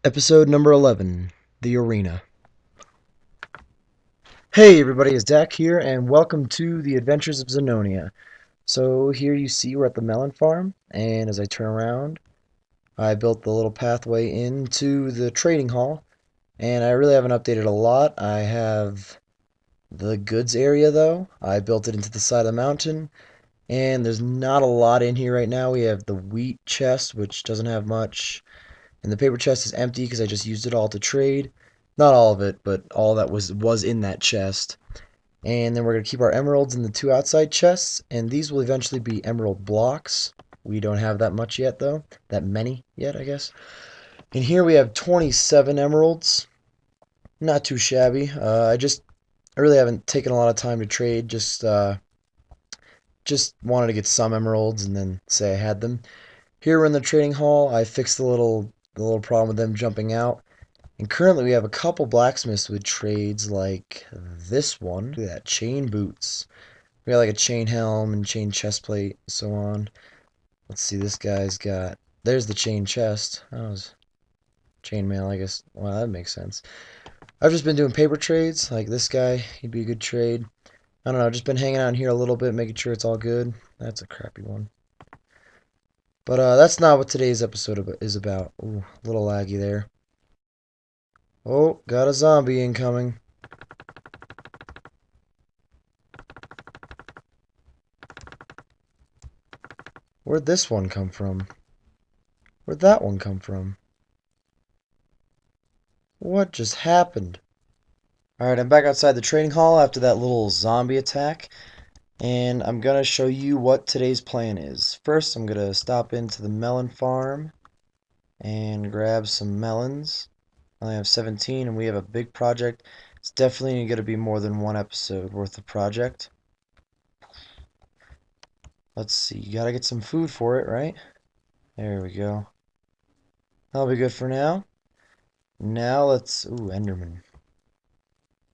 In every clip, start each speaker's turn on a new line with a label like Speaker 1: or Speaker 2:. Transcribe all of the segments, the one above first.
Speaker 1: Episode number 11, The Arena. Hey everybody, it's Dak here, and welcome to the Adventures of Zanonia. So here you see we're at the melon farm, and as I turn around, I built the little pathway into the trading hall, and I really haven't updated a lot. I have the goods area though. I built it into the side of the mountain, and there's not a lot in here right now. We have the wheat chest, which doesn't have much. And the paper chest is empty because I just used it all to trade. Not all of it, but all that was in that chest. And then we're going to keep our emeralds in the two outside chests, and these will eventually be emerald blocks. We don't have that much yet, though. That many yet, I guess. And here we have 27 emeralds. Not too shabby. I really haven't taken a lot of time to trade. Just wanted to get some emeralds and then say I had them. Here we're in the trading hall. I fixed the little problem with them jumping out. And currently we have a couple blacksmiths with trades like this one. Look at that, chain boots. We got like a chain helm and chain chest plate and so on. Let's see, this guy's got, there's the chain chest. That was chainmail, I guess. Well, that makes sense. I've just been doing paper trades, like this guy, he'd be a good trade. I don't know, just been hanging out in here a little bit, making sure it's all good. That's a crappy one. But that's not what today's episode is about. Ooh, a little laggy there. Oh, got a zombie incoming. Where'd this one come from? Where'd that one come from? What just happened? Alright, I'm back outside the trading hall after that little zombie attack. And I'm gonna show you what today's plan is. First, I'm gonna stop into the melon farm and grab some melons. I only have 17 and we have a big project. It's definitely gonna be more than one episode worth of project. Let's see, you gotta get some food for it, right? There we go. That'll be good for now. Now let's, ooh, Enderman.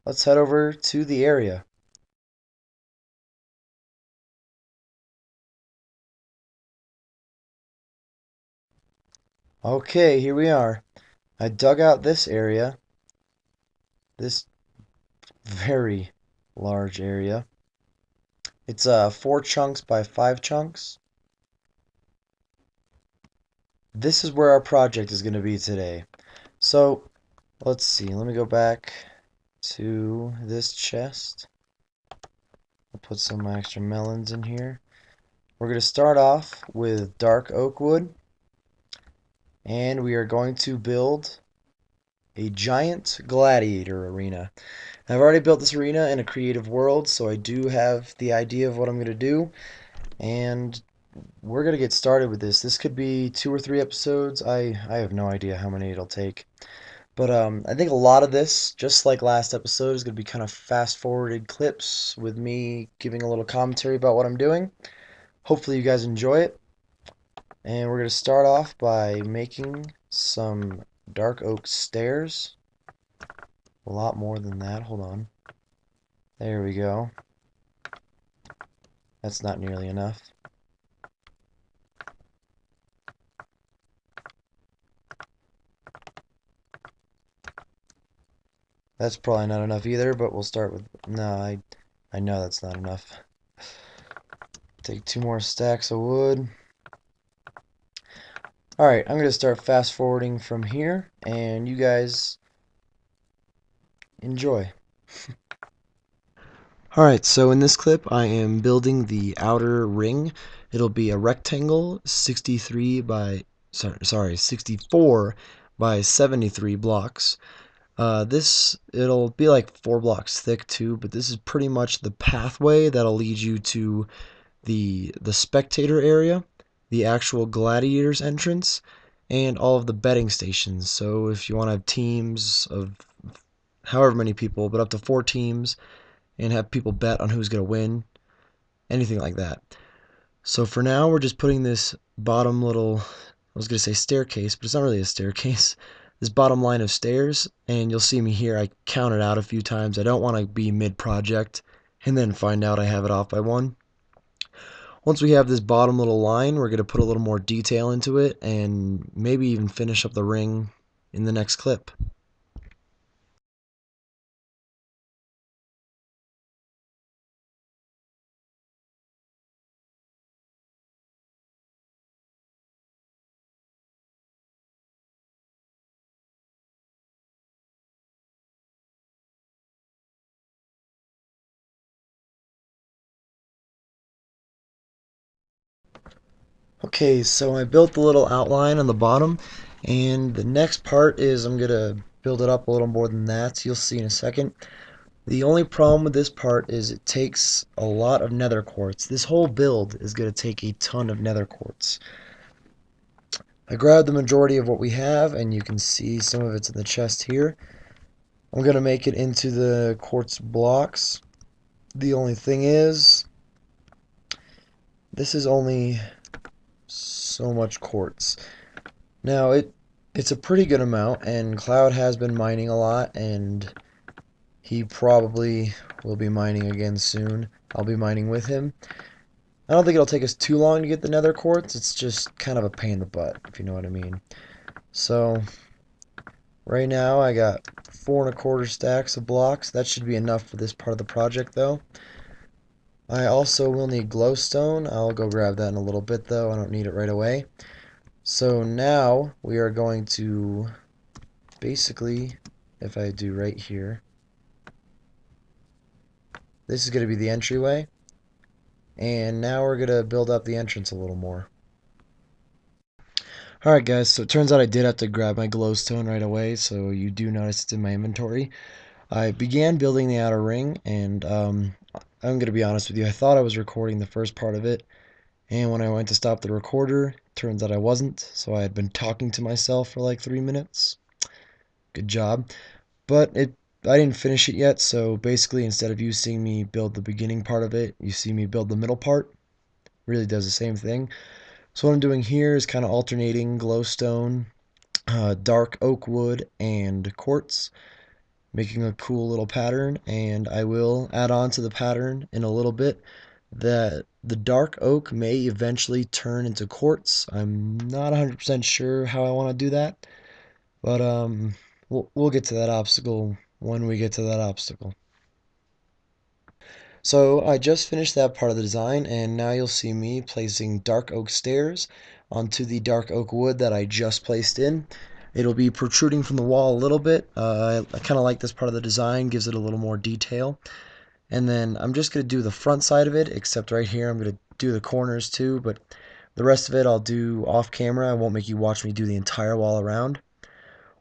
Speaker 1: Let's head over to the area. Okay, here we are. I dug out this area. This very large area. It's 4 chunks by 5 chunks. This is where our project is going to be today. So, let's see. Let me go back to this chest. I'll put some extra melons in here. We're going to start off with dark oak wood. And we are going to build a giant gladiator arena. I've already built this arena in a creative world, so I do have the idea of what I'm going to do. And we're going to get started with this. This could be 2 or 3 episodes. I have no idea how many it'll take. But I think a lot of this, just like last episode, is going to be kind of fast-forwarded clips with me giving a little commentary about what I'm doing. Hopefully you guys enjoy it. And we're going to start off by making some dark oak stairs. A lot more than that. Hold on. There we go. That's not nearly enough. That's probably not enough either, but we'll start with... No, I know that's not enough. Take 2 more stacks of wood. Alright, I'm going to start fast forwarding from here, and you guys enjoy. Alright, so in this clip I am building the outer ring. It'll be a rectangle 63 by 64 by 73 blocks. It'll be like 4 blocks thick too, but this is pretty much the pathway that'll lead you to the spectator area, the actual gladiators entrance, and all of the betting stations. So if you want to have teams of however many people, but up to 4 teams, and have people bet on who's going to win, anything like that. So for now, we're just putting this bottom little, I was going to say staircase, but it's not really a staircase, this bottom line of stairs, and you'll see me here, I counted out a few times. I don't want to be mid-project and then find out I have it off by 1. Once we have this bottom little line, we're going to put a little more detail into it and maybe even finish up the ring in the next clip. Okay, so I built the little outline on the bottom, and the next part is I'm gonna build it up a little more than that, so you'll see in a second. The only problem with this part is it takes a lot of nether quartz. This whole build is gonna take a ton of nether quartz. I grabbed the majority of what we have, and you can see some of it's in the chest here. I'm gonna make it into the quartz blocks. The only thing is, this is only so much quartz. Now it's a pretty good amount, and Cloud has been mining a lot, and he probably will be mining again soon. I'll be mining with him. I don't think it'll take us too long to get the nether quartz. It's just kind of a pain in the butt, if you know what I mean. So right now I got 4¼ stacks of blocks. That should be enough for this part of the project though. I also will need glowstone. I'll go grab that in a little bit though. I don't need it right away. So now we are going to basically, if I do right here, this is going to be the entryway. And now we're going to build up the entrance a little more. Alright guys, so it turns out I did have to grab my glowstone right away, so you do notice it's in my inventory. I began building the outer ring, and I'm going to be honest with you, I thought I was recording the first part of it, and when I went to stop the recorder, turns out I wasn't, so I had been talking to myself for like 3 minutes. Good job. But I didn't finish it yet, so basically instead of you seeing me build the beginning part of it, you see me build the middle part. Really does the same thing. So what I'm doing here is kind of alternating glowstone, dark oak wood, and quartz, making a cool little pattern, and I will add on to the pattern in a little bit that the dark oak may eventually turn into quartz. I'm not 100% sure how I want to do that, but we'll get to that obstacle when we get to that obstacle. So I just finished that part of the design, and now you'll see me placing dark oak stairs onto the dark oak wood that I just placed in. It'll be protruding from the wall a little bit. I kind of like this part of the design, gives it a little more detail. And then I'm just going to do the front side of it, except right here I'm going to do the corners too, but the rest of it I'll do off camera. I won't make you watch me do the entire wall around.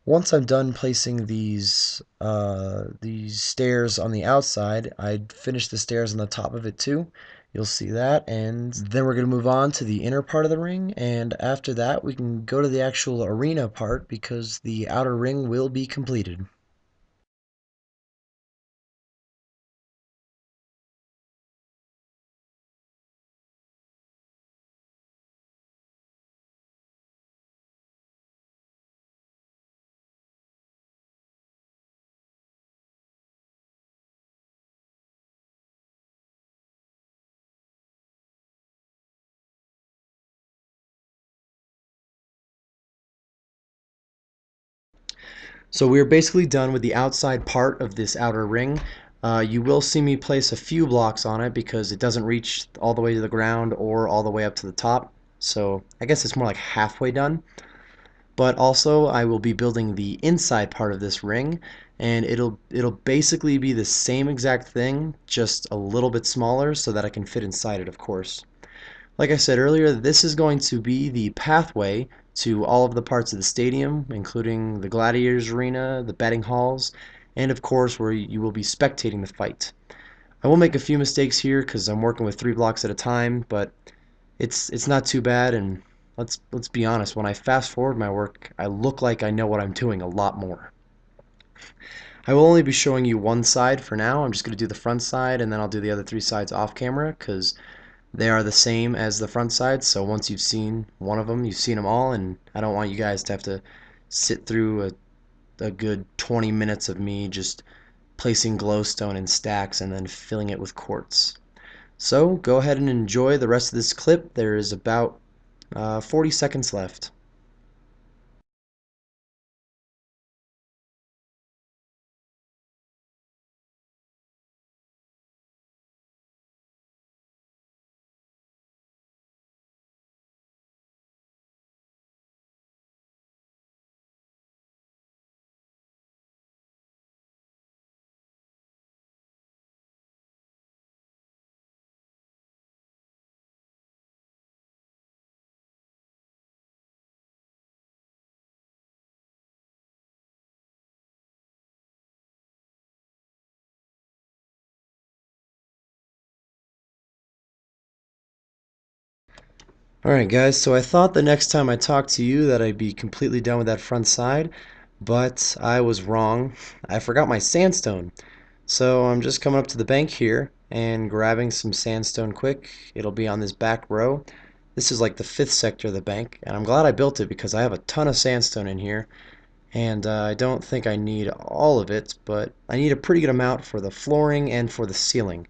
Speaker 1: Once I'm done placing these stairs on the outside, I'd finish the stairs on the top of it too. You'll see that, and then we're going to move on to the inner part of the ring, and after that we can go to the actual arena part because the outer ring will be completed. So we're basically done with the outside part of this outer ring. You will see me place a few blocks on it because it doesn't reach all the way to the ground or all the way up to the top. So I guess it's more like halfway done. But also I will be building the inside part of this ring, and it'll basically be the same exact thing, just a little bit smaller so that I can fit inside it, of course. Like I said earlier, this is going to be the pathway to all of the parts of the stadium, including the Gladiator Arena, the betting halls, and of course where you will be spectating the fight. I will make a few mistakes here because I'm working with 3 blocks at a time, but it's not too bad, and let's be honest, when I fast forward my work, I look like I know what I'm doing a lot more. I will only be showing you one side for now. I'm just going to do the front side, and then I'll do the other 3 sides off camera because they are the same as the front side, so once you've seen one of them, you've seen them all, and I don't want you guys to have to sit through a good 20 minutes of me just placing glowstone in stacks and then filling it with quartz. So go ahead and enjoy the rest of this clip. There is about 40 seconds left. Alright guys, so I thought the next time I talked to you that I'd be completely done with that front side, but I was wrong. I forgot my sandstone. So I'm just coming up to the bank here and grabbing some sandstone quick. It'll be on this back row. This is like the fifth sector of the bank, and I'm glad I built it because I have a ton of sandstone in here, and I don't think I need all of it, but I need a pretty good amount for the flooring and for the ceiling.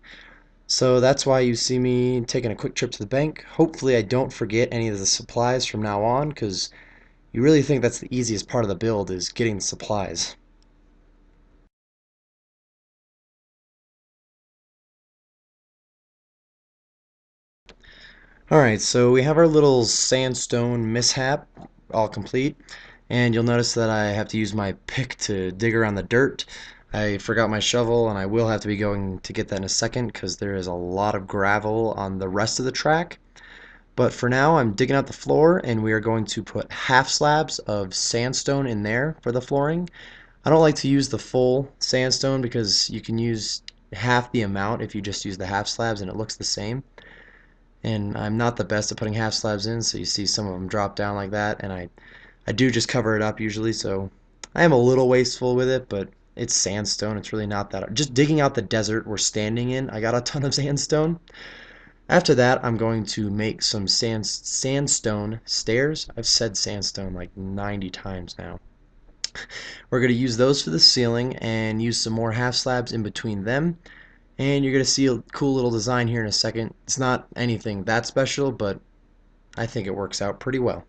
Speaker 1: So that's why you see me taking a quick trip to the bank. Hopefully I don't forget any of the supplies from now on, because you really think that's the easiest part of the build is getting the supplies. Alright, so we have our little sandstone mishap all complete, and you'll notice that I have to use my pick to dig around the dirt. I forgot my shovel, and I will have to be going to get that in a second because there is a lot of gravel on the rest of the track. But for now, I'm digging out the floor, and we are going to put half slabs of sandstone in there for the flooring. I don't like to use the full sandstone because you can use half the amount if you just use the half slabs and it looks the same. And I'm not the best at putting half slabs in, so you see some of them drop down like that, and I do just cover it up usually, so I am a little wasteful with it, but it's sandstone. It's really not that. Just digging out the desert we're standing in, I got a ton of sandstone. After that, I'm going to make some sandstone stairs. I've said sandstone like 90 times now. We're going to use those for the ceiling and use some more half slabs in between them. And you're going to see a cool little design here in a second. It's not anything that special, but I think it works out pretty well.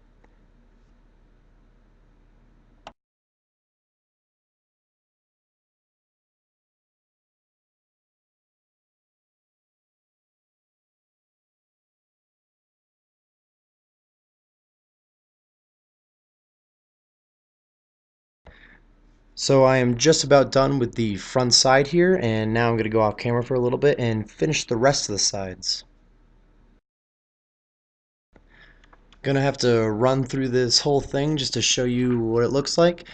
Speaker 1: So I am just about done with the front side here, and now I'm going to go off camera for a little bit and finish the rest of the sides. Gonna have to run through this whole thing just to show you what it looks like.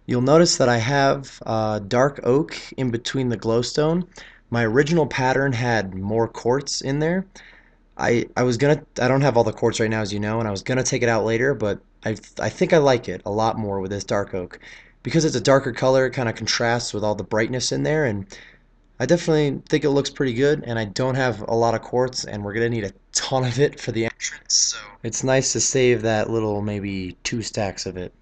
Speaker 1: You'll notice that I have dark oak in between the glowstone. My original pattern had more quartz in there. I don't have all the quartz right now, as you know, and I was gonna take it out later, but I think I like it a lot more with this dark oak. Because it's a darker color, it kind of contrasts with all the brightness in there, and I definitely think it looks pretty good, and I don't have a lot of quartz, and we're gonna need a ton of it for the entrance, so it's nice to save that little maybe 2 stacks of it.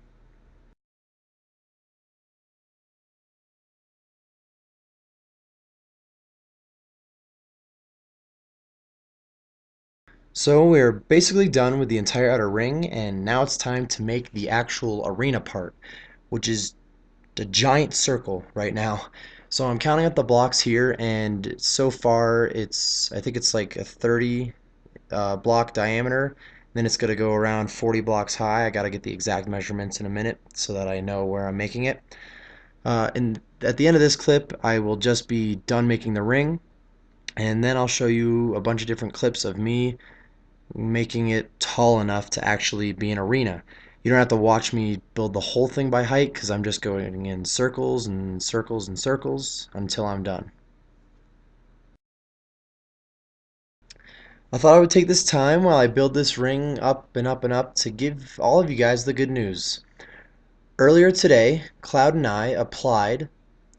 Speaker 1: So we're basically done with the entire outer ring, and now it's time to make the actual arena part, which is a giant circle right now. So I'm counting up the blocks here, and so far I think it's like a 30 block diameter. Then it's going to go around 40 blocks high. I got to get the exact measurements in a minute so that I know where I'm making it. And at the end of this clip, I will just be done making the ring, and then I'll show you a bunch of different clips of me making it tall enough to actually be an arena. You don't have to watch me build the whole thing by height because I'm just going in circles and circles and circles until I'm done. I thought I would take this time while I build this ring up and up and up to give all of you guys the good news. Earlier today, Cloud and I applied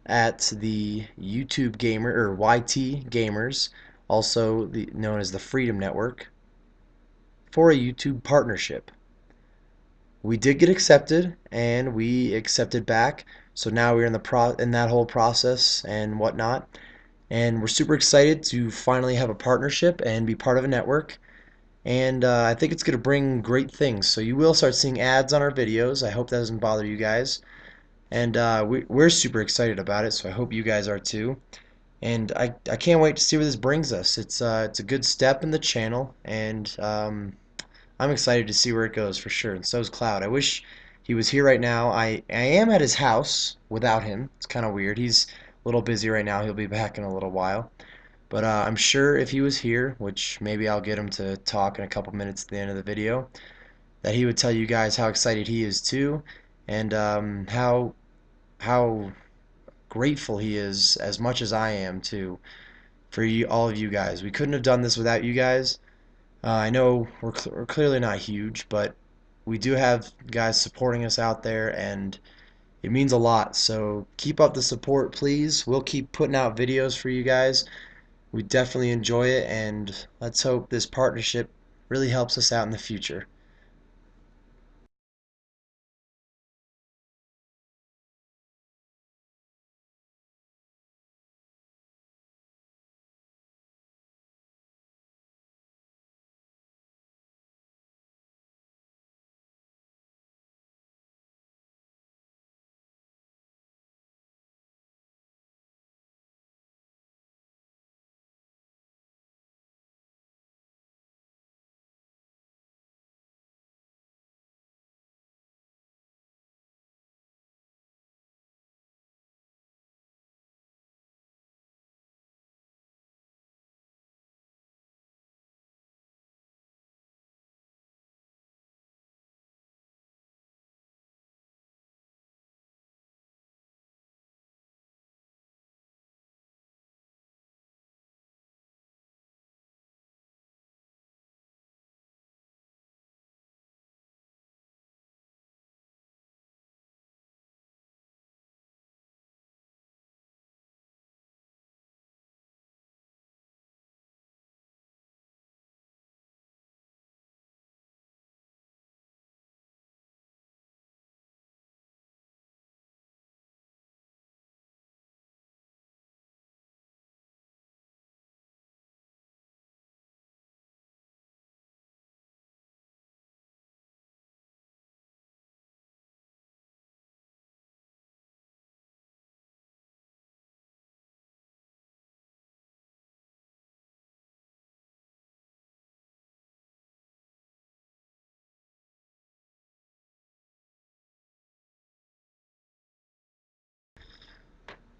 Speaker 1: at the YouTube Gamer or YT Gamers, also known as the Freedom Network, for a YouTube partnership. We did get accepted, and we accepted back. So now we're in in that whole process and whatnot, and we're super excited to finally have a partnership and be part of a network. And I think it's going to bring great things. So you will start seeing ads on our videos. I hope that doesn't bother you guys. And we're super excited about it. So I hope you guys are too. And I can't wait to see where this brings us. It's a good step in the channel, and I'm excited to see where it goes for sure, and so is Cloud. I wish he was here right now. I am at his house without him. It's kind of weird. He's a little busy right now. He'll be back in a little while. But I'm sure if he was here, which maybe I'll get him to talk in a couple minutes at the end of the video, that he would tell you guys how excited he is too, and how grateful he is as much as I am too for all of you guys. We couldn't have done this without you guys. I know we're clearly not huge, but we do have guys supporting us out there, and it means a lot. So keep up the support, please. We'll keep putting out videos for you guys. We definitely enjoy it, and let's hope this partnership really helps us out in the future.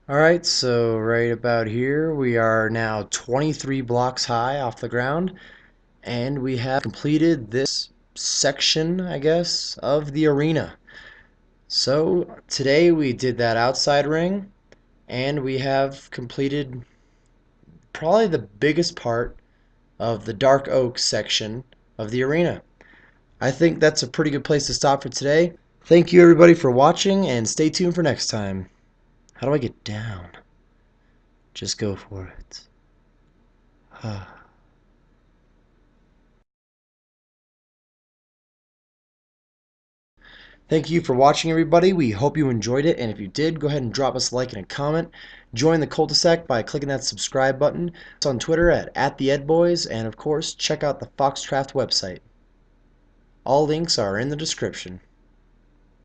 Speaker 1: Alright, so right about here we are now 23 blocks high off the ground, and we have completed this section, I guess, of the arena. So today we did that outside ring, and we have completed probably the biggest part of the dark oak section of the arena. I think that's a pretty good place to stop for today. Thank you everybody for watching, and stay tuned for next time. How do I get down? Just go for it. Thank you for watching, everybody. We hope you enjoyed it, and if you did, go ahead and drop us a like and a comment. Join the cul-de-sac by clicking that subscribe button. It's on Twitter at TheEdBoys, and of course, check out the Foxcraft website. All links are in the description.